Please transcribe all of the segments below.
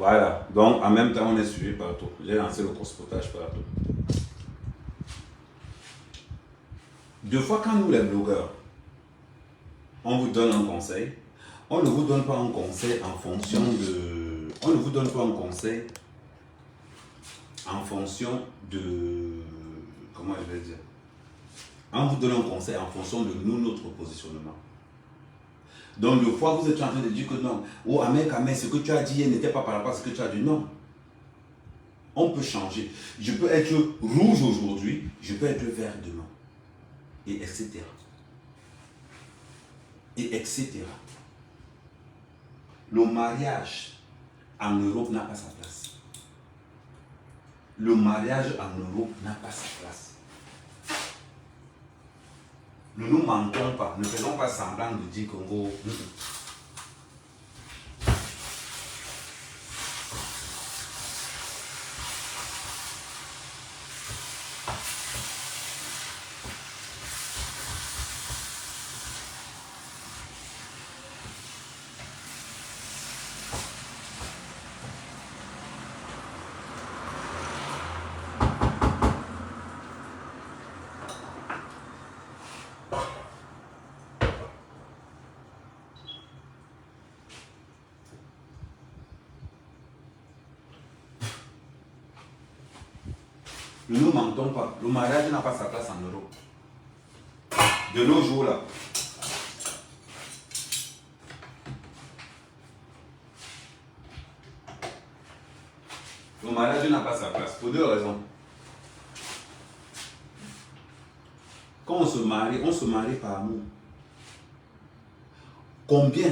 Voilà. Donc, en même temps, on est suivi partout. J'ai lancé le cross-potage partout. Deux fois, quand nous, les blogueurs, on vous donne un conseil, on ne vous donne pas un conseil en fonction de... On ne vous donne pas un conseil en fonction de... Comment je vais dire? On vous donne un conseil en fonction de nous, notre positionnement. Donc, le fois, vous êtes en train de dire que non, oh, Ahmed, ce que tu as dit hier n'était pas par rapport à ce que tu as dit. Non. On peut changer. Je peux être rouge aujourd'hui, je peux être vert demain. Et etc. Et etc. Le mariage en Europe n'a pas sa place. Le mariage en Europe n'a pas sa place. Ne nous mentons pas, ne faisons pas semblant de dire Congo. Ne nous mentons pas, le mariage n'a pas sa place en Europe. De nos jours là. Le mariage n'a pas sa place, pour deux raisons. Quand on se marie par amour. Combien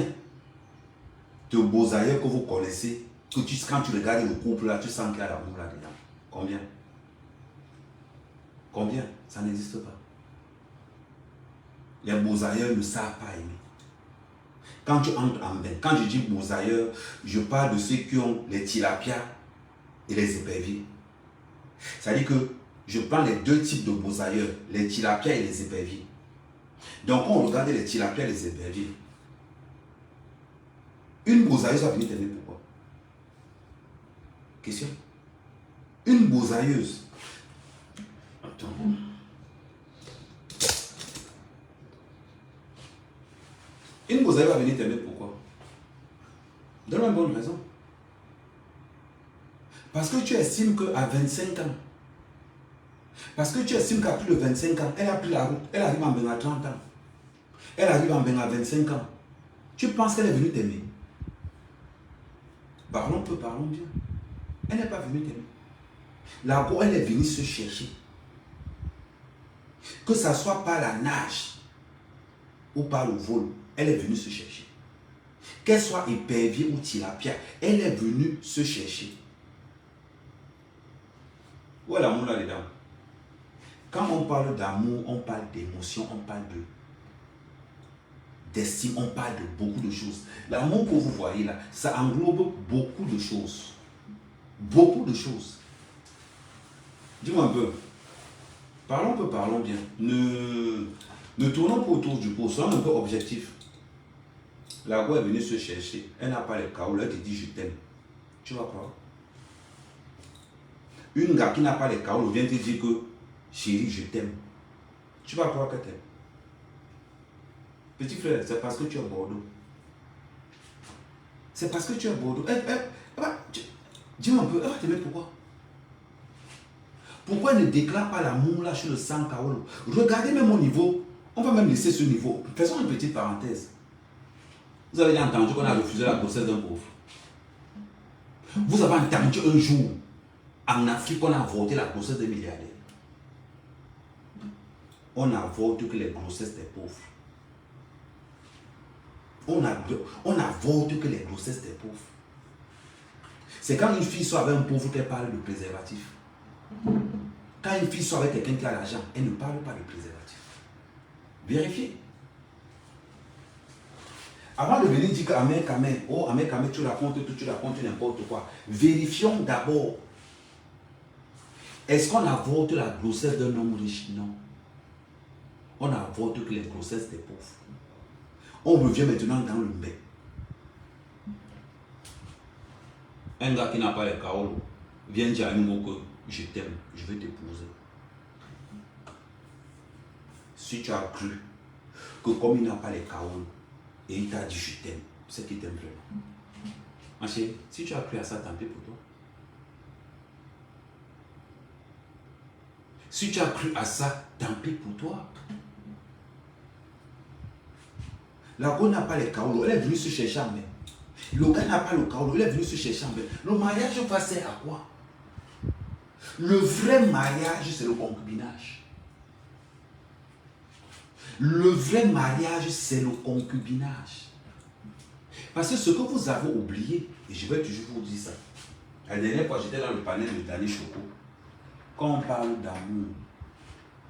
de beaux ailleurs que vous connaissez, que quand tu regardes le couple là, tu sens qu'il y a l'amour là-dedans? Combien? Combien? Ça n'existe pas. Les beaux ailleurs ne savent pas aimer. Quand tu entres en bain, quand je dis beaux ailleurs, je parle de ceux qui ont les tilapias et les éperviers. C'est-à-dire que je prends les deux types de beaux ailleurs, les tilapias et les éperviers. Donc, quand on regarde les tilapias et les éperviers, une beausailleuse va venir t'aimer pourquoi? Question. Une beausailleuse. Attends. Une beausailleuse va venir t'aimer pourquoi? Donne-moi une bonne raison. Parce que tu estimes qu'à 25 ans, parce que tu estimes qu'à plus de 25 ans, elle a pris la route, elle arrive en bain à 30 ans, elle arrive en bain à 25 ans. Tu penses qu'elle est venue t'aimer? Parlons peu, parlons bien. Elle n'est pas venue t'aimer. La go, elle est venue se chercher. Que ça soit par la nage ou par le vol, elle est venue se chercher. Qu'elle soit épervier ou tilapia, elle est venue se chercher. Où est l'amour là-dedans? Quand on parle d'amour, on parle d'émotion, on parle d'estime, on parle de beaucoup de choses. L'amour que vous voyez là, ça englobe beaucoup de choses. Beaucoup de choses. Dis-moi un peu. Parlons peu, parlons bien. Ne tournons pas autour du pot, soyons un peu objectifs. La go est venue se chercher, elle n'a pas les chaos, elle te dit je t'aime. Tu vas croire? Une gars qui n'a pas les chaos vient te dire que chérie, je t'aime. Tu vas croire qu'elle t'aime. Petit frère, c'est parce que tu es Bordeaux. C'est parce que tu es Bordeaux. Dis-moi un peu, elle va t'aimer pourquoi? Pourquoi elle ne déclare pas l'amour là sur le sang Kaolo? Regardez même mon niveau. On va même laisser ce niveau. Faisons une petite parenthèse. Vous avez entendu qu'on a refusé la grossesse d'un pauvre. Vous avez entendu un jour, en Afrique, on a voté la grossesse des milliardaires. On a voté que les grossesses des pauvres. On a voté que les grossesses des pauvres. C'est quand une fille sort avec un pauvre qu'elle parle de préservatif. Quand une fille sort avec quelqu'un qui a l'argent, elle ne parle pas de préservatif. Vérifiez. Avant de venir dire qu'Ahmed Kamé, oh Ahmed Kamé, tu racontes tout, tu racontes n'importe quoi. Vérifions d'abord. Est-ce qu'on avorte la grossesse d'un homme riche? Non. On avorte que les grossesses des pauvres. On revient maintenant dans le bain. Un gars qui n'a pas les Kaolo vient dire à un nouveau que je t'aime, je vais t'épouser. Si tu as cru que comme il n'a pas les Kaolo et il t'a dit je t'aime, c'est qu'il t'aime vraiment. Ma chérie, si tu as cru à ça, tant pis pour toi. Si tu as cru à ça, tant pis pour toi. La go n'a pas les Kaolo, elle est venue se chercher en même. Le gars n'a pas le Kaolo, il est venu se chercher en même. Le mariage va servir à quoi? Le vrai mariage, c'est le concubinage. Le vrai mariage, c'est le concubinage. Parce que ce que vous avez oublié, et je vais toujours vous dire ça, la dernière fois j'étais dans le panel de Danny Choco, quand on parle d'amour,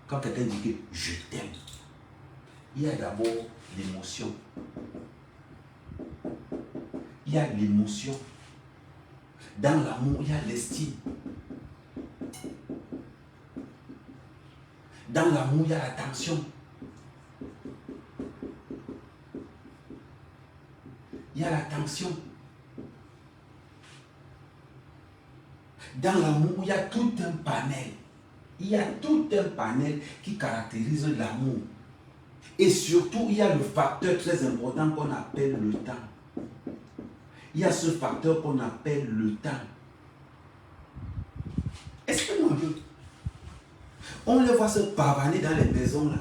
quand quelqu'un dit que je t'aime, il y a d'abord l'émotion. Il y a l'émotion. Dans l'amour, il y a l'estime. Dans l'amour, il y a l'attention. Il y a l'attention. Dans l'amour, il y a tout un panel. Il y a tout un panel qui caractérise l'amour. Et surtout, il y a le facteur très important qu'on appelle le temps. Il y a ce facteur qu'on appelle le temps. Est-ce que nous, on les voit se pavaner dans les maisons là.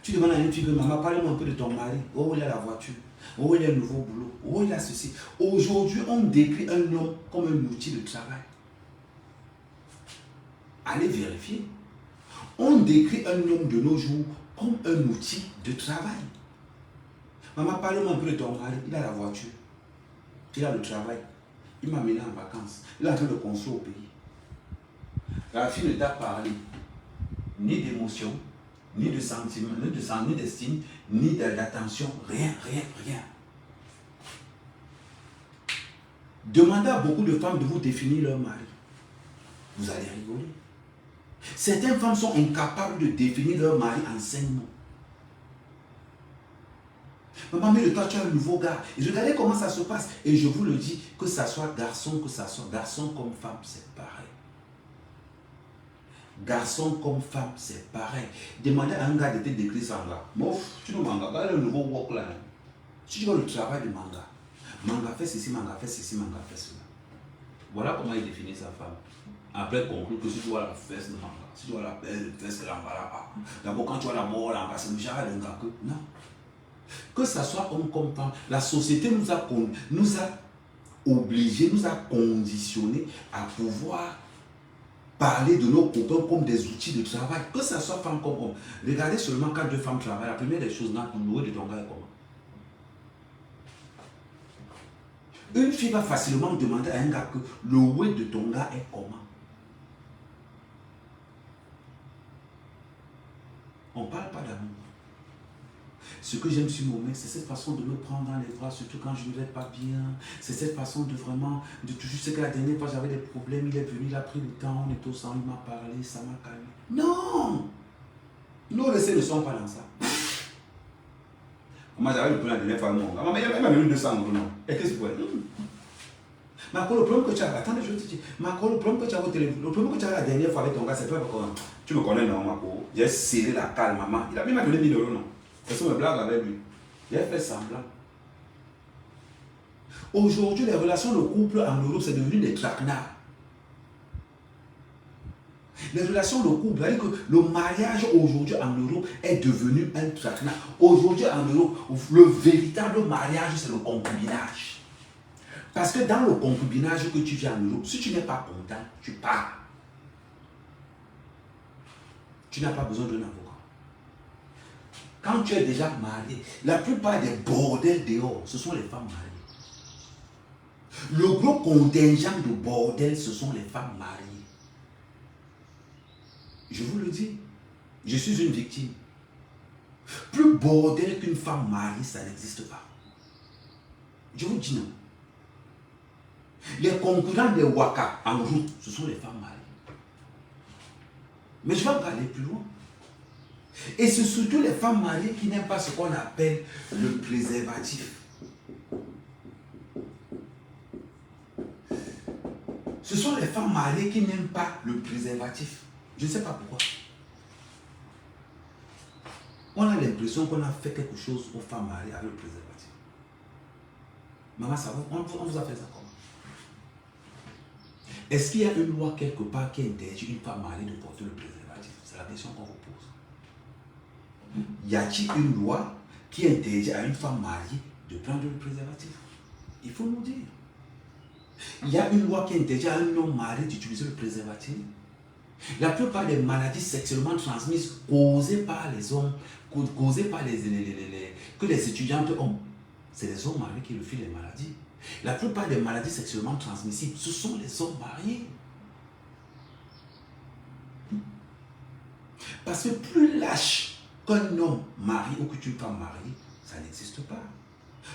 Tu demandes à une fille que maman, parle-moi un peu de ton mari. Oh, il a la voiture. Oh, il a un nouveau boulot. Oh, il a ceci. Aujourd'hui, on décrit un homme comme un outil de travail. Allez vérifier. On décrit un homme de nos jours comme un outil de travail. Maman, parle-moi un peu de ton mari. Il a la voiture. Il a le travail. Il m'a amené en vacances. Il est en train de construire au pays. La fille ne t'a parlé ni d'émotion, ni de sentiment, ni d'estime, ni d'attention. Rien, rien, rien. Demandez à beaucoup de femmes de vous définir leur mari. Vous allez rigoler. Certaines femmes sont incapables de définir leur mari en 5 mots. Maman, mais toi, tu as un nouveau gars. Et regardez comment ça se passe. Et je vous le dis, que ça soit garçon, comme femme, c'est pareil. Garçon comme femme, c'est pareil. Demandez à un gars de te décrire ça là. Mouf, tu nous mangas. Regarde le nouveau walk là. Si tu vois le travail de manga. Manga fait ceci, manga fait ceci, manga fait cela. Voilà comment il définit sa femme. Après, conclut que si tu vois la fesse de manga, si tu vois la belle fesse que l'emballa pas. D'abord, quand tu vois la mort, l'emballa, c'est le genre d'un gars que. Non. Que ça soit homme comme femme, la société nous a obligés, nous a conditionnés à pouvoir parler de nos copains comme des outils de travail. Que ça soit femme comme homme. Regardez seulement quand 2 femmes travaillent, la première des choses, le de ton gars est comment? Une fille va facilement demander à un gars que le ouais de ton gars est comment. On ne parle pas d'amour. Ce que j'aime sur mon mec, c'est cette façon de me prendre dans les bras, surtout quand je ne vais pas bien. C'est cette façon de vraiment, de toujours, c'est que la dernière fois j'avais des problèmes, il est venu, il a pris le temps, on est au sang, il m'a parlé, ça m'a calmé. Non! Nos récits ne sont pas dans ça. Moi j'avais le problème la dernière fois, mon gars. Maman, il m'a mis 200 euros, non? Et qu'est-ce que c'est? Marco, le problème que tu as, attendez, je vais te dire, Marco, le problème que tu as au téléphone, le problème que tu as la dernière fois avec ton gars, c'est pas comment. Tu me connais, non, Marco? J'ai serré la cale, maman. Il m'a donné 1000 euros, non? Est-ce que me blague avec lui? Il a fait semblant. Aujourd'hui, les relations de couple en Europe, c'est devenu des traquenards. Les relations de couple, c'est-à-dire que le mariage aujourd'hui en Europe est devenu un traquenard. Aujourd'hui en Europe, le véritable mariage, c'est le concubinage. Parce que dans le concubinage que tu vis en Europe, si tu n'es pas content, tu pars. Tu n'as pas besoin d'un avocat. Quand tu es déjà marié, la plupart des bordels dehors, ce sont les femmes mariées. Le gros contingent de bordel, ce sont les femmes mariées. Je vous le dis, je suis une victime. Plus bordel qu'une femme mariée, ça n'existe pas. Je vous dis non. Les concurrents des Waka en route, ce sont les femmes mariées. Mais je vais aller plus loin. Et c'est surtout les femmes mariées qui n'aiment pas ce qu'on appelle le préservatif. Ce sont les femmes mariées qui n'aiment pas le préservatif. Je ne sais pas pourquoi. On a l'impression qu'on a fait quelque chose aux femmes mariées avec le préservatif. Maman, ça va, on vous a fait ça comment? Est-ce qu'il y a une loi quelque part qui interdit une femme mariée de porter le préservatif? C'est la question qu'on vous pose. Y a-t-il une loi qui interdit à une femme mariée de prendre le préservatif? Il faut nous dire. Il y a une loi qui interdit à un homme marié d'utiliser le préservatif. La plupart des maladies sexuellement transmises causées par les hommes, causées par que les étudiantes ont, c'est les hommes mariés qui le filent les maladies. La plupart des maladies sexuellement transmissibles, ce sont les hommes mariés. Parce que plus lâche qu'un homme marié ou qu'une femme mariée, ça n'existe pas.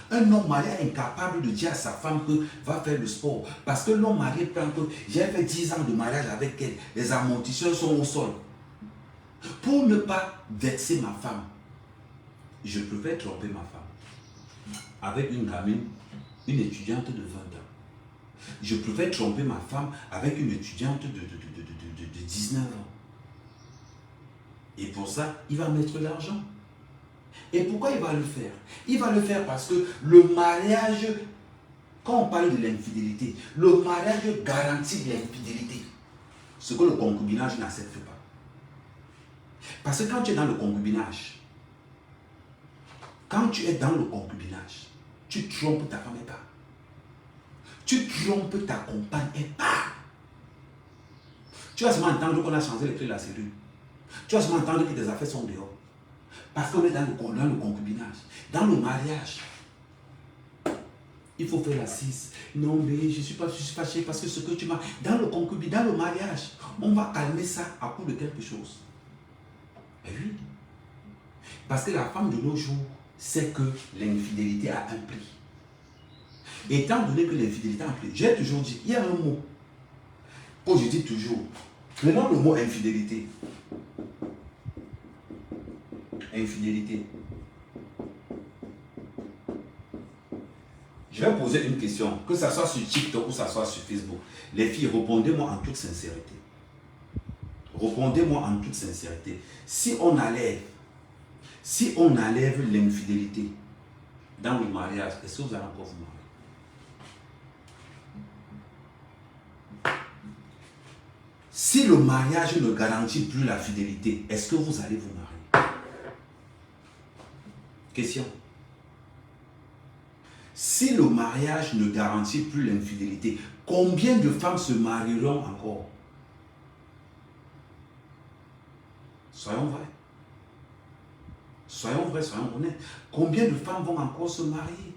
Un homme marié est incapable de dire à sa femme que va faire le sport. Parce que l'homme marié prend que j'ai fait 10 ans de mariage avec elle. Les amortisseurs sont au sol. Pour ne pas vexer ma femme, je préfère tromper ma femme avec une gamine, une étudiante de 20 ans. Je préfère tromper ma femme avec une étudiante de 19 ans. Et pour ça, il va mettre l'argent. Et pourquoi il va le faire? Il va le faire parce que le mariage, quand on parle de l'infidélité, le mariage garantit l'infidélité. Ce que le concubinage n'accepte pas. Parce que quand tu es dans le concubinage, tu trompes ta femme et pas. Tu trompes ta compagne et pas. Tu vas seulement entendre qu'on a changé les clés de la cellule. Tu vas seulement entendre que tes affaires sont dehors. Parce qu'on est dans le concubinage. Dans le mariage, il faut faire l'assise. Non, mais je suis fâché parce que ce que tu m'as... Dans le concubinage, dans le mariage, on va calmer ça à coup de quelque chose. Et oui. Parce que la femme de nos jours sait que l'infidélité a un prix. Étant donné que l'infidélité a un prix, j'ai toujours dit, il y a un mot que je dis toujours. Prenons le mot infidélité. Infidélité. Je vais poser une question, que ce soit sur TikTok ou que ce soit sur Facebook. Les filles, répondez-moi en toute sincérité. Répondez-moi en toute sincérité. Si on enlève l'infidélité dans le mariage, est-ce que vous allez encore vous marier? Si le mariage ne garantit plus la fidélité, est-ce que vous allez vous marier? Question. Si le mariage ne garantit plus l'infidélité, combien de femmes se marieront encore? Soyons vrais. Soyons vrais, soyons honnêtes. Combien de femmes vont encore se marier?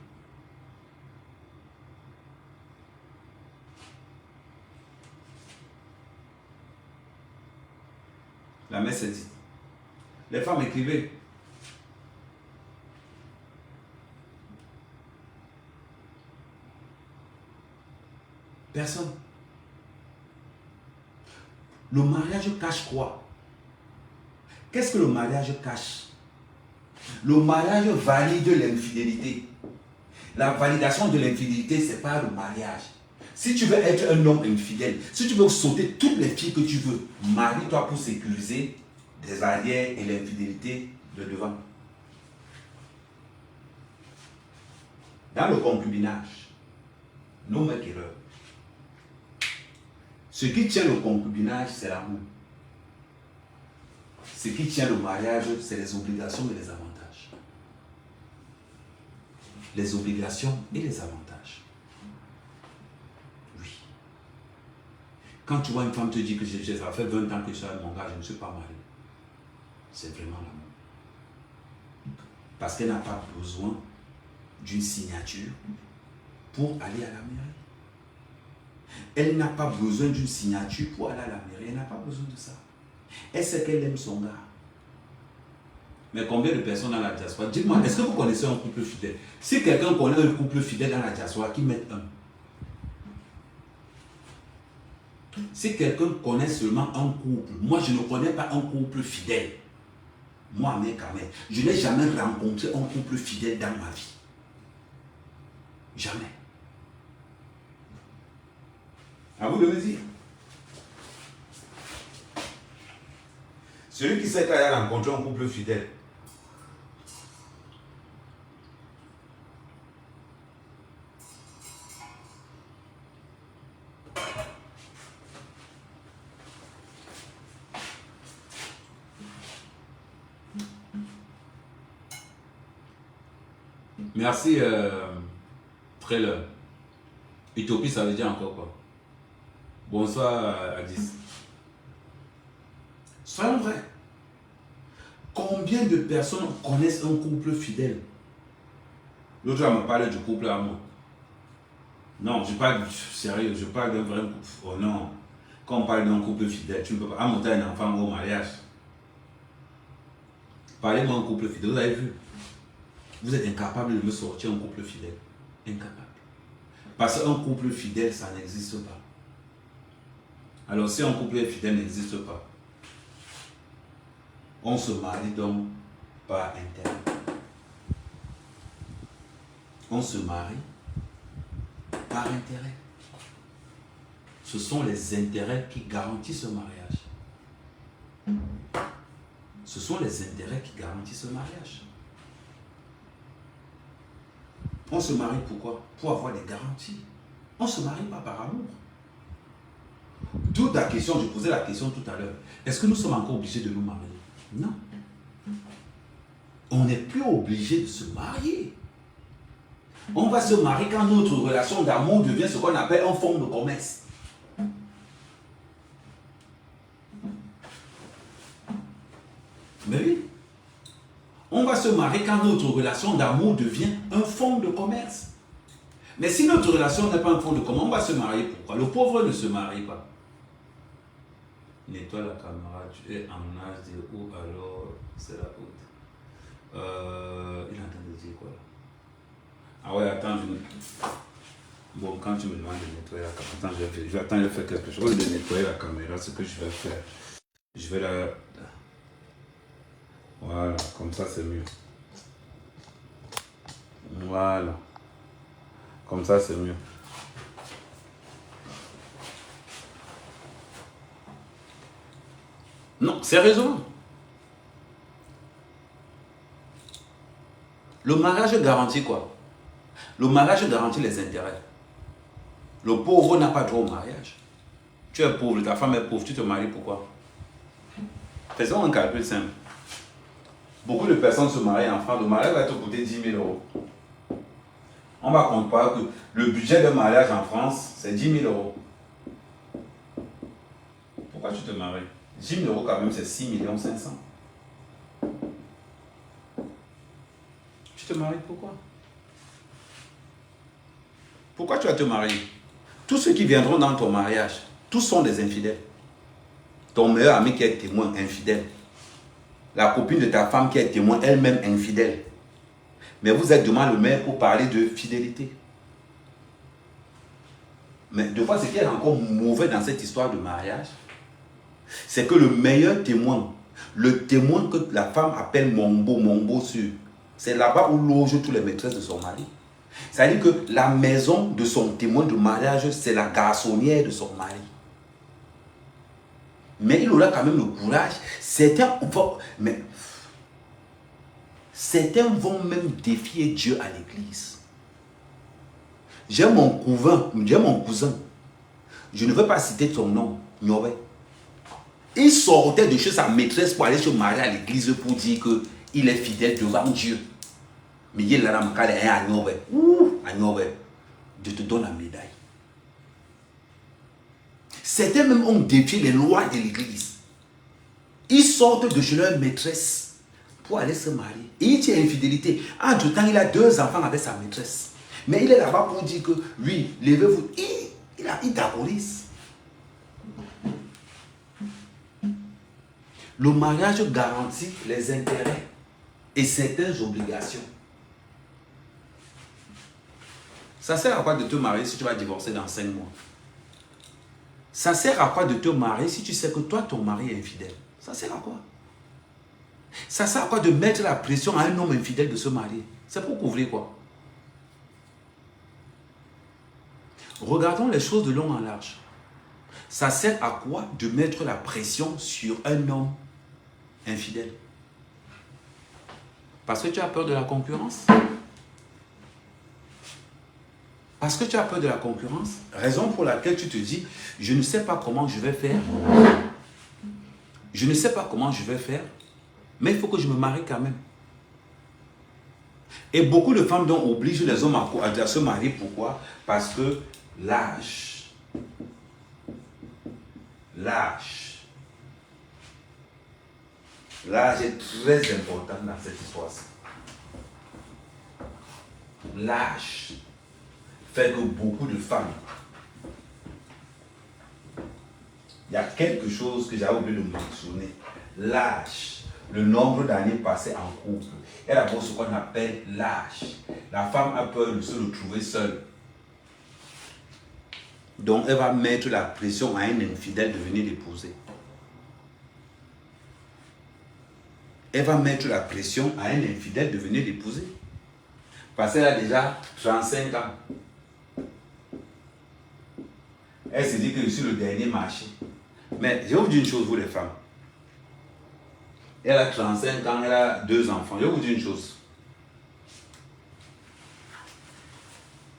La messe est dite. Les femmes écrivaient. Personne. Le mariage cache quoi? Qu'est-ce que le mariage cache? Le mariage valide l'infidélité. La validation de l'infidélité, c'est pas le mariage. Si tu veux être un homme infidèle, si tu veux sauter toutes les filles que tu veux, marie-toi pour sécuriser des arrières et l'infidélité de devant. Dans le concubinage, nos mecs erreurs. Ce qui tient le concubinage, c'est l'amour. Ce qui tient le mariage, c'est les obligations et les avantages. Les obligations et les avantages. Oui. Quand tu vois une femme te dire que ça fait 20 ans que je suis avec mon gars, je ne suis pas marié. C'est vraiment l'amour. Parce qu'elle n'a pas besoin d'une signature pour aller à la mairie. Elle n'a pas besoin d'une signature pour aller à la mairie. Elle n'a pas besoin de ça. Elle sait qu'elle aime son gars. Mais combien de personnes dans la diaspora? Dites-moi, est-ce que vous connaissez un couple fidèle? Si quelqu'un connaît un couple fidèle dans la diaspora, qui met un. Si quelqu'un connaît seulement un couple, moi je ne connais pas un couple fidèle. Moi, mec, je n'ai jamais rencontré un couple fidèle dans ma vie. Jamais. À vous de me dire. Celui qui sait qu'il a rencontré un couple fidèle. Merci, Trailer. Utopie, ça veut dire encore quoi? Bonsoir, Adis. Soyons vrais. Combien de personnes connaissent un couple fidèle? L'autre jour, elle me parlait du couple à moi. Non, je parle sérieux, je parle d'un vrai couple. Oh non. Quand on parle d'un couple fidèle, tu ne peux pas monter un enfant au mariage. Parlez-moi d'un couple fidèle, vous avez vu? Vous êtes incapable de me sortir un couple fidèle. Incapable. Parce qu'un couple fidèle, ça n'existe pas. Alors si un couple fidèle n'existe pas, on se marie donc par intérêt. On se marie par intérêt. Ce sont les intérêts qui garantissent ce mariage. Ce sont les intérêts qui garantissent ce mariage. On se marie pourquoi? Pour avoir des garanties. On ne se marie pas par amour. D'où la question, je posais la question tout à l'heure. Est-ce que nous sommes encore obligés de nous marier? Non. On n'est plus obligé de se marier. On va se marier quand notre relation d'amour devient ce qu'on appelle un fonds de commerce. Mais oui. On va se marier quand notre relation d'amour devient un fonds de commerce. Mais si notre relation n'est pas un fonds de commerce, on va se marier pourquoi? Le pauvre ne se marie pas. Nettoie la caméra, tu es en âge de où alors c'est la haute. Il est en train de dire quoi là? Ah ouais, attends, bon, quand tu me demandes de nettoyer la caméra, attends, je vais faire quelque chose de nettoyer la caméra, ce que je vais faire. Je vais la... Voilà, comme ça c'est mieux. Voilà. Comme ça c'est mieux. Non, sérieusement. Le mariage garantit quoi? Le mariage garantit les intérêts. Le pauvre n'a pas droit au mariage. Tu es pauvre, ta femme est pauvre, tu te maries pourquoi? Faisons un calcul simple. Beaucoup de personnes se marient en France, le mariage va te coûter 10 000 euros. On va comparer que le budget de mariage en France, c'est 10 000 euros. Pourquoi tu te maries? 10 000 euros quand même, c'est 6 500 000. Tu te maries pourquoi? Pourquoi tu vas te marier? Tous ceux qui viendront dans ton mariage, tous sont des infidèles. Ton meilleur ami qui est témoin, infidèle. La copine de ta femme qui est témoin, elle-même infidèle. Mais vous êtes devant le maire pour parler de fidélité. Mais de fois, ce qui est encore mauvais dans cette histoire de mariage, c'est que le meilleur témoin, le témoin que la femme appelle Mombo sûr, c'est là-bas où logent toutes les maîtresses de son mari. C'est-à-dire que la maison de son témoin de mariage, c'est la garçonnière de son mari. Mais il aura quand même le courage. Certains vont même défier Dieu à l'église. J'ai mon cousin. Je ne veux pas citer son nom. Il sortait de chez sa maîtresse pour aller se marier à l'église pour dire qu'il est fidèle devant Dieu. Mais il est là, Dieu te donne la médaille. Certains même ont défié les lois de l'église. Ils sortent de chez leur maîtresse pour aller se marier. Et il tient infidélité. Entre-temps, il a 2 enfants avec sa maîtresse. Mais il est là-bas pour dire que, lui, levez-vous. Il diabolise. Le mariage garantit les intérêts et certaines obligations. Ça sert à quoi de te marier si tu vas divorcer dans 5 mois? Ça sert à quoi de te marier si tu sais que toi, ton mari est infidèle? Ça sert à quoi? Ça sert à quoi de mettre la pression à un homme infidèle de se marier? C'est pour couvrir quoi? Regardons les choses de long en large. Ça sert à quoi de mettre la pression sur un homme infidèle? Parce que tu as peur de la concurrence? Parce que tu as peur de la concurrence? Raison pour laquelle tu te dis, je ne sais pas comment je vais faire. Je ne sais pas comment je vais faire, mais il faut que je me marie quand même. Et beaucoup de femmes donc obligent les hommes à se marier. Pourquoi? Parce que l'âge. L'âge. L'âge est très important dans cette histoire-ci. L'âge fait que beaucoup de femmes, il y a quelque chose que j'avais oublié de mentionner. L'âge, le nombre d'années passées en couple. Il y a d'abord ce qu'on appelle l'âge. La femme a peur de se retrouver seule. Donc elle va mettre la pression à un infidèle de venir l'épouser. Elle va mettre la pression à un infidèle de venir l'épouser. Parce qu'elle a déjà 35 ans. Elle se dit que je suis le dernier marché. Mais je vais vous dire une chose, vous les femmes. Elle a 35 ans, elle a 2 enfants. Je vais vous dire une chose.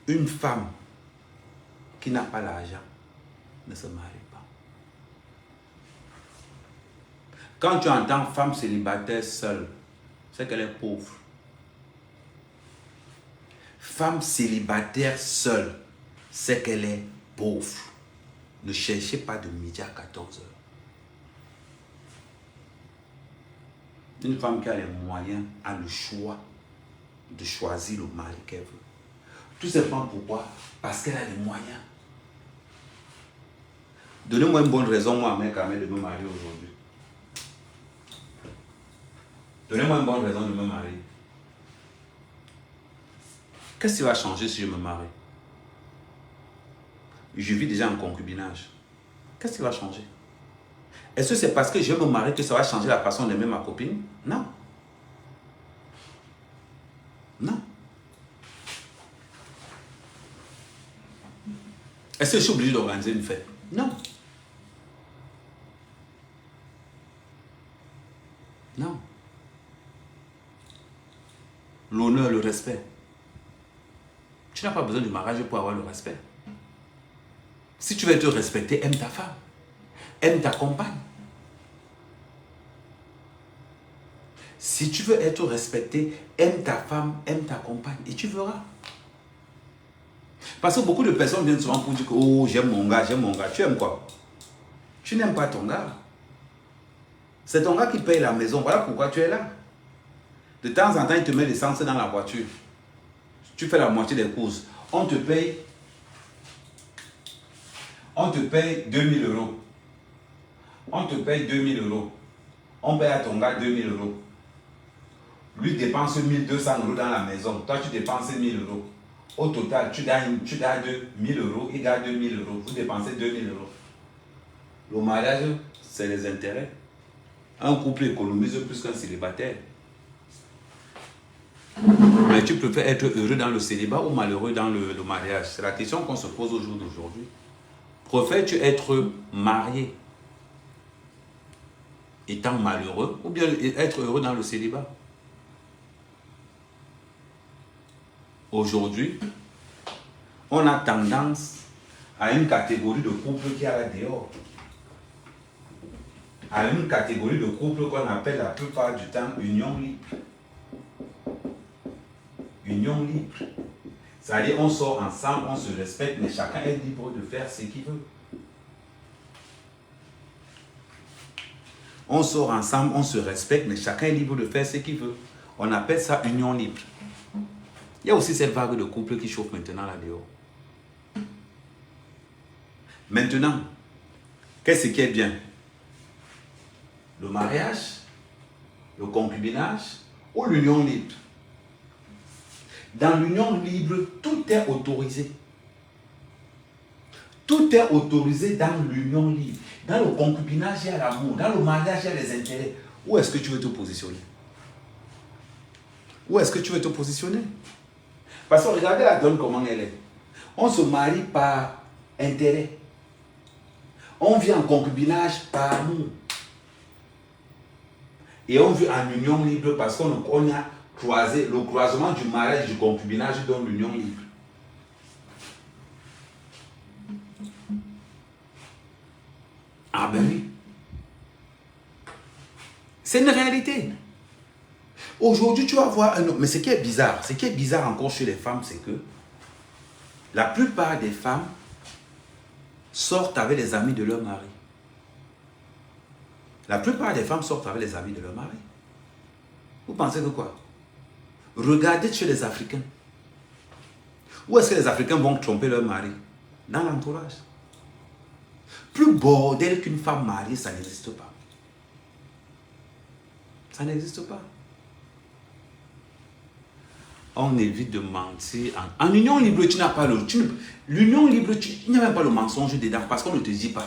Une femme qui n'a pas l'argent ne se marie pas. Quand tu entends femme célibataire seule, c'est qu'elle est pauvre. Femme célibataire seule, c'est qu'elle est pauvre. Ne cherchez pas de midi à 14 heures. Une femme qui a les moyens a le choix de choisir le mari qu'elle veut. Tout simplement pourquoi? Parce qu'elle a les moyens. Donnez-moi une bonne raison, moi, mec, de me marier aujourd'hui. Donnez-moi une bonne raison de me marier. Qu'est-ce qui va changer si je me marie? Je vis déjà en concubinage. Qu'est-ce qui va changer? Est-ce que c'est parce que je vais me marier que ça va changer la façon d'aimer ma copine? Non. Non. Est-ce que je suis obligé d'organiser une fête? Non. Non. L'honneur, le respect. Tu n'as pas besoin du mariage pour avoir le respect. Si tu veux être respecté, aime ta femme. Aime ta compagne. Si tu veux être respecté, aime ta femme, aime ta compagne et tu verras. Parce que beaucoup de personnes viennent souvent pour dire que oh, j'aime mon gars, j'aime mon gars. Tu aimes quoi? Tu n'aimes pas ton gars. C'est ton gars qui paye la maison. Voilà pourquoi tu es là. De temps en temps, il te met l'essence dans la voiture. Tu fais la moitié des courses. On te paye 2000 €. On te paye 2000 €. On paye à ton gars 2000 €. Lui dépense 1200 € dans la maison. Toi, tu dépenses 1000 €. Au total, tu gagnes 1000 €, il gagne 2000 €. Vous dépensez 2000 €. Le mariage, c'est les intérêts. Un couple économise plus qu'un célibataire. Mais tu préfères être heureux dans le célibat ou malheureux dans le mariage? C'est la question qu'on se pose au jour d'aujourd'hui. Préfères-tu être marié étant malheureux ou bien être heureux dans le célibat? Aujourd'hui, on a tendance à une catégorie de couple qui est là dehors. À une catégorie de couple qu'on appelle la plupart du temps union libre. Union libre. C'est-à-dire on sort ensemble, on se respecte, mais chacun est libre de faire ce qu'il veut. On sort ensemble, on se respecte, mais chacun est libre de faire ce qu'il veut. On appelle ça union libre. Il y a aussi cette vague de couples qui chauffe maintenant là-dehors. Maintenant, qu'est-ce qui est bien? Le mariage, le concubinage ou l'union libre? Dans l'union libre, tout est autorisé. Tout est autorisé dans l'union libre. Dans le concubinage, il y a l'amour. Dans le mariage, il y a les intérêts. Où est-ce que tu veux te positionner? Où est-ce que tu veux te positionner? Parce que regardez la donne comment elle est. On se marie par intérêt. On vit en concubinage par amour. Et on vit en union libre parce qu'on a croisé. Le croisement du mariage et du concubinage donne l'union libre. Ah ben oui. C'est une réalité. Aujourd'hui, tu vas voir un homme. Mais ce qui est bizarre encore chez les femmes, c'est que la plupart des femmes sortent avec les amis de leur mari. La plupart des femmes sortent avec les amis de leur mari. Vous pensez que quoi? Regardez chez les Africains. Où est-ce que les Africains vont tromper leur mari? Dans l'entourage. Plus bordel qu'une femme mariée, ça n'existe pas. Ça n'existe pas. On évite de mentir. En union libre, tu n'as pas le... L'union libre, il n'y a même pas le mensonge dedans parce qu'on ne te dit pas.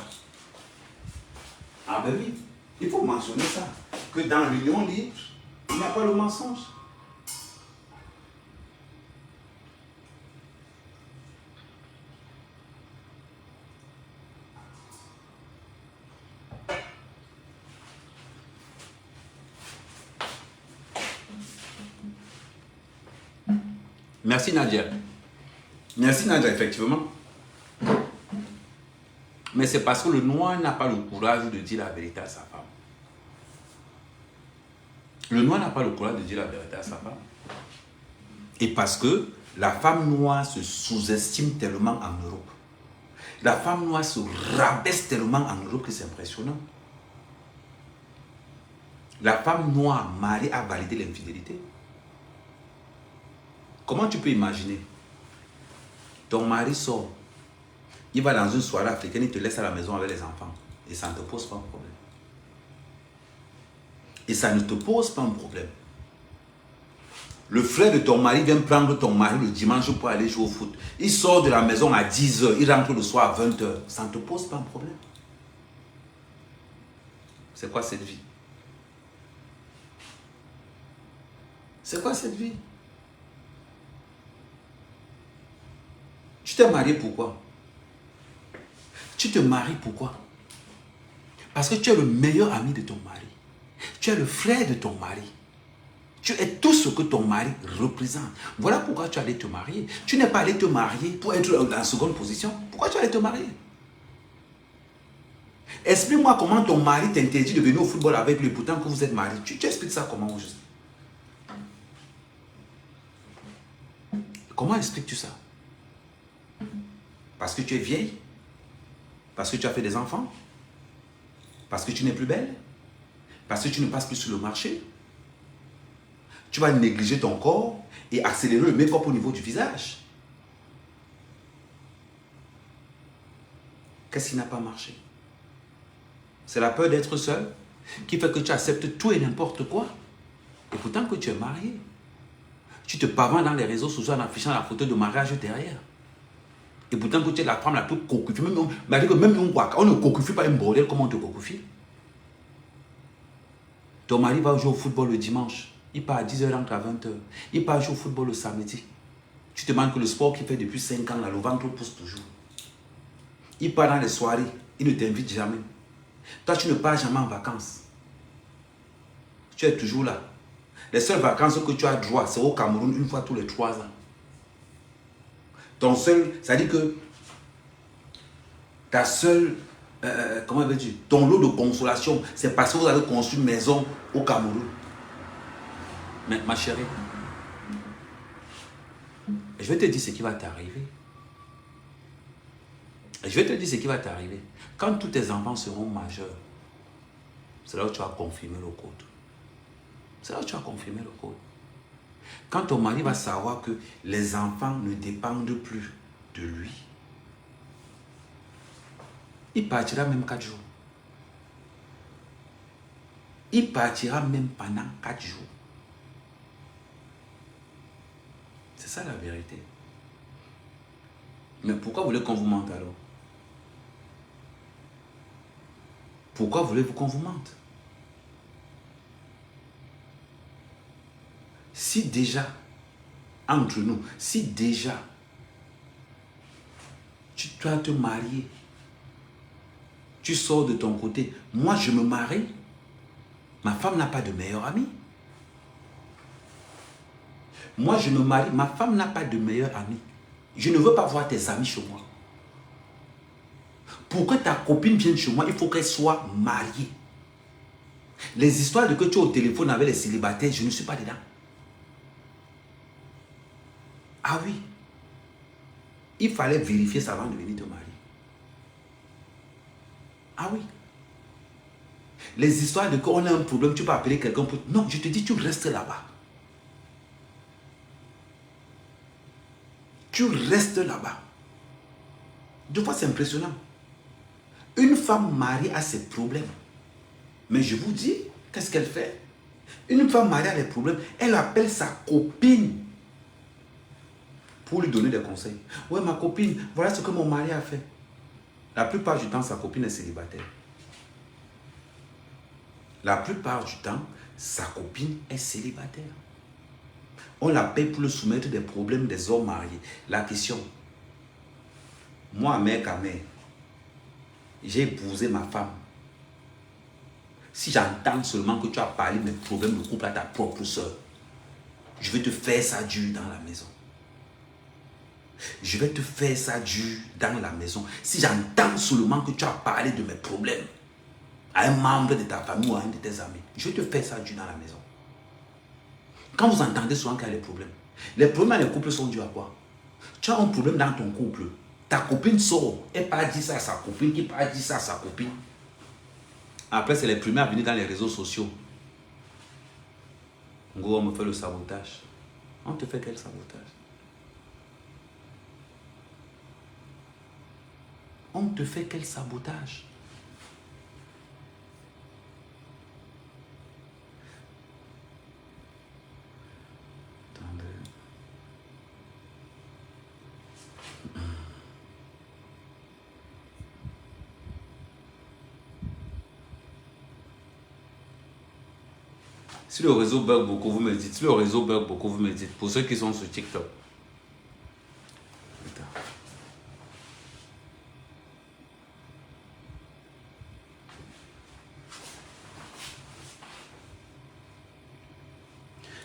Ah ben oui, il faut mentionner ça. Que dans l'union libre, il n'y a pas le mensonge. Merci Nadia. Merci Nadia, effectivement. Mais c'est parce que le noir n'a pas le courage de dire la vérité à sa femme. Le noir n'a pas le courage de dire la vérité à sa femme. Et parce que la femme noire se sous-estime tellement en Europe. La femme noire se rabaisse tellement en Europe que c'est impressionnant. La femme noire mariée a validé l'infidélité. Comment tu peux imaginer? Ton mari sort, il va dans une soirée africaine, il te laisse à la maison avec les enfants. Et ça ne te pose pas un problème. Et ça ne te pose pas un problème. Le frère de ton mari vient prendre ton mari le dimanche pour aller jouer au foot. Il sort de la maison à 10 h, il rentre le soir à 20 h. Ça ne te pose pas un problème. C'est quoi cette vie? C'est quoi cette vie? Tu t'es marié pourquoi? Tu te maries pourquoi? Parce que tu es le meilleur ami de ton mari. Tu es le frère de ton mari. Tu es tout ce que ton mari représente. Voilà pourquoi tu allais te marier. Tu n'es pas allé te marier pour être en seconde position. Pourquoi tu allais te marier? Explique-moi comment ton mari t'interdit de venir au football avec lui pourtant que vous êtes mariés. Tu expliques ça comment juste? Comment expliques-tu ça? Parce que tu es vieille? Parce que tu as fait des enfants? Parce que tu n'es plus belle? Parce que tu ne passes plus sur le marché? Tu vas négliger ton corps et accélérer le make-up au niveau du visage. Qu'est-ce qui n'a pas marché? C'est la peur d'être seul qui fait que tu acceptes tout et n'importe quoi. Et pourtant que tu es marié. Tu te pavannes dans les réseaux sociaux en affichant la photo de mariage derrière. Et pourtant que tu es la femme la plus cocufie. Même on ne cocufie pas un bordel comme on te cocufie. Ton mari va jouer au football le dimanche. Il part à 10 h, rentre à 20 h. Il part jouer au football le samedi. Tu te demandes que le sport qu'il fait depuis 5 ans, là, le ventre pousse toujours. Il part dans les soirées. Il ne t'invite jamais. Toi, tu ne pars jamais en vacances. Tu es toujours là. Les seules vacances que tu as droit, c'est au Cameroun une fois tous les 3 ans. Ton seul, ça dit que ta seule, comment veux-tu, ton lot de consolation, c'est parce que vous avez construit une maison au Cameroun. Mais ma chérie, je vais te dire ce qui va t'arriver. Je vais te dire ce qui va t'arriver. Quand tous tes enfants seront majeurs, c'est là où tu vas confirmer le code. C'est là où tu vas confirmer le code. Quand ton mari va savoir que les enfants ne dépendent plus de lui, il partira même 4 jours. Il partira même pendant 4 jours. C'est ça la vérité. Mais pourquoi voulez-vous qu'on vous mente alors? Pourquoi voulez-vous qu'on vous mente? Si déjà, entre nous, si déjà, tu dois te marier, Tu sors de ton côté. Moi, je me marie. Ma femme n'a pas de meilleur ami. Moi, je me marie. Ma femme n'a pas de meilleur ami. Je ne veux pas voir tes amis chez moi. Pour que ta copine vienne chez moi, il faut qu'elle soit mariée. Les histoires de que tu es au téléphone avec les célibataires, je ne suis pas dedans. Ah oui. Il fallait vérifier ça avant de venir te marier. Ah oui. Les histoires de qu'on a un problème, tu peux appeler quelqu'un pour... Non, je te dis, tu restes là-bas. Tu restes là-bas. Deux fois, c'est impressionnant. Une femme mariée a ses problèmes. Mais je vous dis, qu'est-ce qu'elle fait? Une femme mariée a des problèmes. Elle appelle sa copine pour lui donner des conseils. Ouais, ma copine, voilà ce que mon mari a fait. La plupart du temps, sa copine est célibataire. La plupart du temps, sa copine est célibataire. On la paye pour le soumettre des problèmes des hommes mariés. La question, moi, mère à mère, j'ai épousé ma femme. Si j'entends seulement que tu as parlé de mes problèmes de couple à ta propre soeur, je vais te faire ça dur dans la maison. Je vais te faire ça dur dans la maison. Si j'entends seulement que tu as parlé de mes problèmes à un membre de ta famille ou à un de tes amis, je vais te faire ça dur dans la maison. Quand vous entendez souvent qu'il y a des problèmes, les problèmes dans les couples sont dus à quoi? Tu as un problème dans ton couple, ta copine sort, elle part dire ça à sa copine, qui part dire ça à sa copine. Après, c'est les premiers à venir dans les réseaux sociaux. En gros, on me fait le sabotage. On te fait quel sabotage? On te fait quel sabotage? Attendez. Si le réseau bug beaucoup, vous me dites. Si le réseau bug beaucoup, vous me dites. Pour ceux qui sont sur TikTok.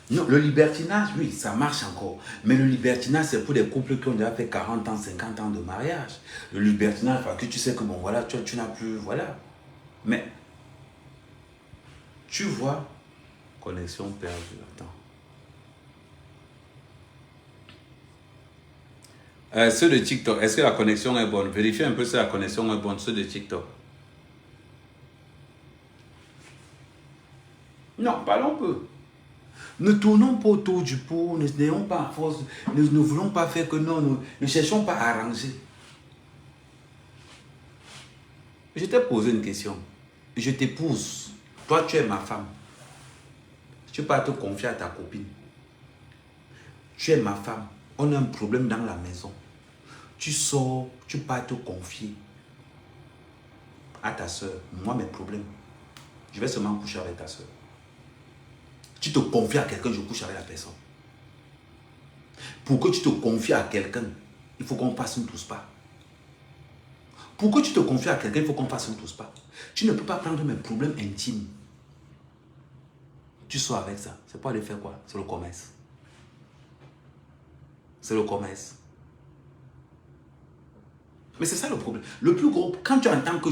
Non, le libertinage, oui, ça marche encore. Mais le libertinage, c'est pour des couples qui ont déjà fait 40 ans, 50 ans de mariage. Le libertinage, parce que tu sais que bon, voilà, tu n'as plus, voilà. Mais, tu vois, connexion perdue, attends. Ceux de TikTok, est-ce que la connexion est bonne? Vérifiez un peu si la connexion est bonne, ceux de TikTok. Non, parlons peu. Ne tournons pas autour du pot, n'ayons pas à force, ne voulons pas faire que non, nous ne cherchons pas à arranger. Je t'ai posé une question. Je t'épouse. Toi, tu es ma femme. Tu peux pas te confier à ta copine. Tu es ma femme. On a un problème dans la maison. Tu sors, tu peux pas te confier à ta soeur. Moi, mes problèmes. Je vais seulement coucher avec ta soeur. Tu te confies à quelqu'un, je couche avec la personne. Pour que tu te confies à quelqu'un, il faut qu'on fasse une tous pas. Pour que tu te confies à quelqu'un, il faut qu'on fasse une tous pas. Tu ne peux pas prendre mes problèmes intimes. Tu sors avec ça. C'est pour aller faire quoi? C'est le commerce. C'est le commerce. Mais c'est ça le problème. Le plus gros, quand tu entends que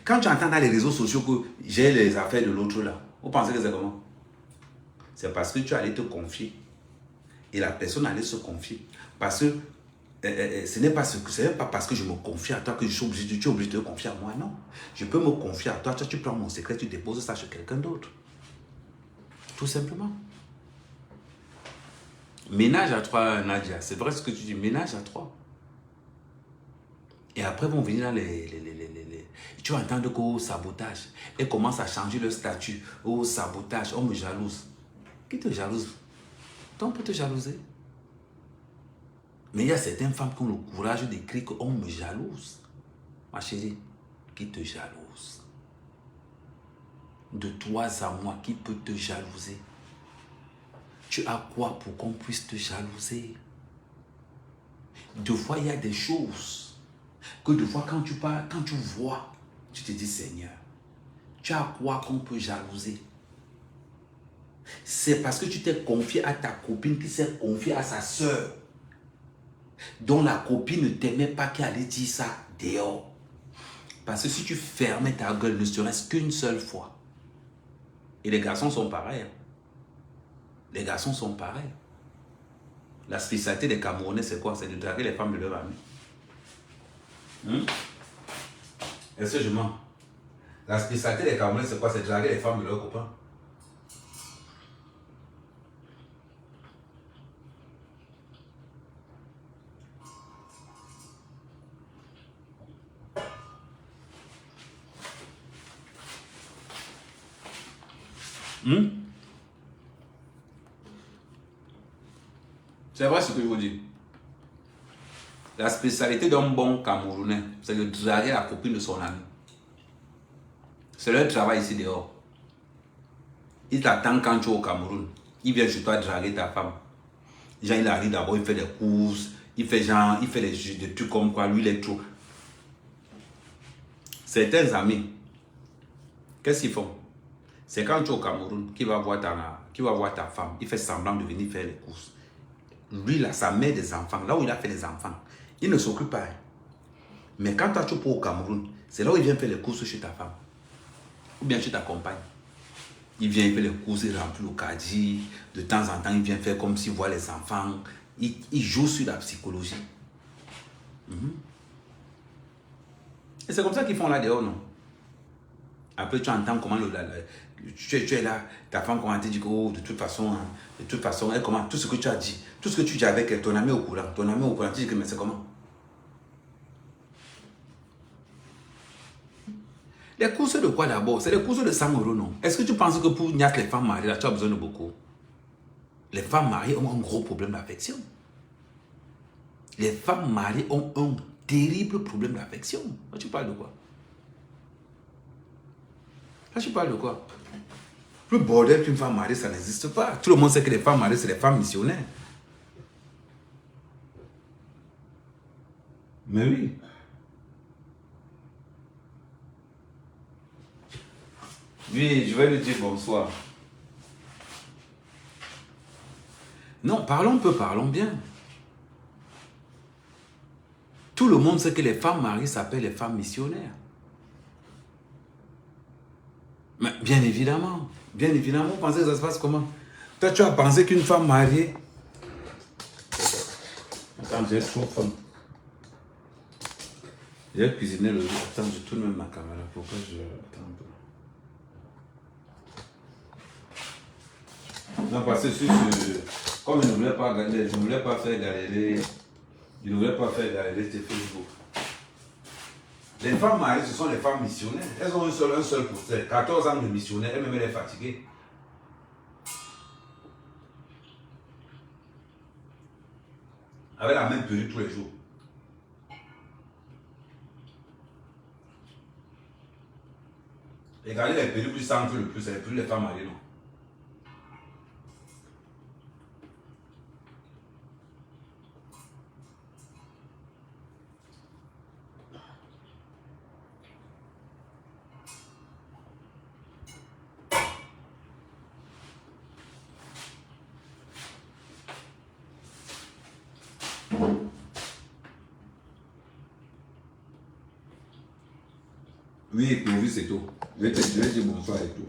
quand tu entends dans les réseaux sociaux que j'ai les affaires de l'autre là, vous pensez que c'est comment? C'est parce que tu allais te confier. Et la personne allait se confier. Parce que ce n'est pas parce que je me confie à toi que tu es obligé de te confier à moi, non. Je peux me confier à toi, tu prends mon secret, tu déposes ça chez quelqu'un d'autre. Tout simplement. Ménage à trois, Nadia. C'est vrai ce que tu dis, ménage à trois. Et après vont venir dans tu vas entendre qu'au sabotage. Et commence à changer le statut. Au sabotage, on me jalouse. Qui te jalouse? On peut te jalouser. Mais il y a certaines femmes qui ont le courage d'écrire qu'on me jalouse. Ma chérie, qui te jalouse? De toi à moi, qui peut te jalouser? Tu as quoi pour qu'on puisse te jalouser? Deux fois, il y a des choses que deux fois, quand tu parles, quand tu vois, Tu te dis, Seigneur, tu as quoi qu'on peut jalouser? C'est parce que tu t'es confié à ta copine qui s'est confiée à sa soeur, dont la copine ne t'aimait pas, qui allait dire ça dehors. Parce que si tu fermais ta gueule ne serait-ce qu'une seule fois, et les garçons sont pareils. Les garçons sont pareils. La spécialité des Camerounais, c'est quoi? C'est de draguer les femmes de leur ami. Est-ce que je mens? La spécialité des Camerounais, c'est quoi? C'est de draguer les femmes de leurs copains. C'est vrai ce que je vous dis. La spécialité d'un bon Camerounais, c'est de draguer la copine de son ami. C'est leur travail ici dehors. Il t'attend quand tu es au Cameroun. Il vient chez toi draguer ta femme. Genre, il arrive d'abord, il fait des courses, il fait des trucs comme quoi, lui, il est trop. Certains amis, qu'est-ce qu'ils font? C'est quand tu es au Cameroun qu'il va voir ta femme. Il fait semblant de venir faire les courses. Lui, là, sa mère des enfants, là où il a fait les enfants, il ne s'occupe pas. Mais quand toi, tu es au Cameroun, c'est là où il vient faire les courses chez ta femme. Ou bien chez ta compagne. Il vient, il fait les courses, il remplit le caddie. De temps en temps, il vient faire comme s'il voit les enfants. Il joue sur la psychologie. Et c'est comme ça qu'ils font là dehors, non? Après, tu entends comment tu es là, ta femme comment te dit que oh, de toute façon, elle comment, tout ce que tu as dit, tout ce que tu dis avec elle, ton ami au courant, tu dis que mais c'est comment? Les courses de quoi d'abord? C'est les courses de 100 €, non? Est-ce que tu penses que pour niaque les femmes mariées, là, tu as besoin de beaucoup? Les femmes mariées ont un gros problème d'affection. Les femmes mariées ont un terrible problème d'affection. Là, tu parles de quoi? Là, tu parles de quoi? Le bordel qu'une femme mariée, ça n'existe pas. Tout le monde sait que les femmes mariées, c'est les femmes missionnaires. Mais oui. Oui, je vais lui dire bonsoir. Non, parlons peu, parlons bien. Tout le monde sait que les femmes mariées s'appellent les femmes missionnaires. Mais bien évidemment, vous pensez que ça se passe comment? Toi, tu as pensé qu'une femme mariée... Attends, j'ai trop faim. J'ai cuisiné le riz. Attends, je tourne même ma caméra. Pourquoi je... Attends un peu. Non, parce que comme je ne voulais pas galérer, je ne voulais pas faire galérer Facebook. Les femmes mariées, ce sont les femmes missionnaires. Elles ont un seul poster. 14 ans de missionnaire, elles-mêmes, elles sont fatiguées. Avec la même perruque tous les jours. Regardez les perruques qui sentent le plus, c'est les perruques des femmes mariées, non? Oui, pour vous, c'est tout. Je vais te dire bonsoir et tout.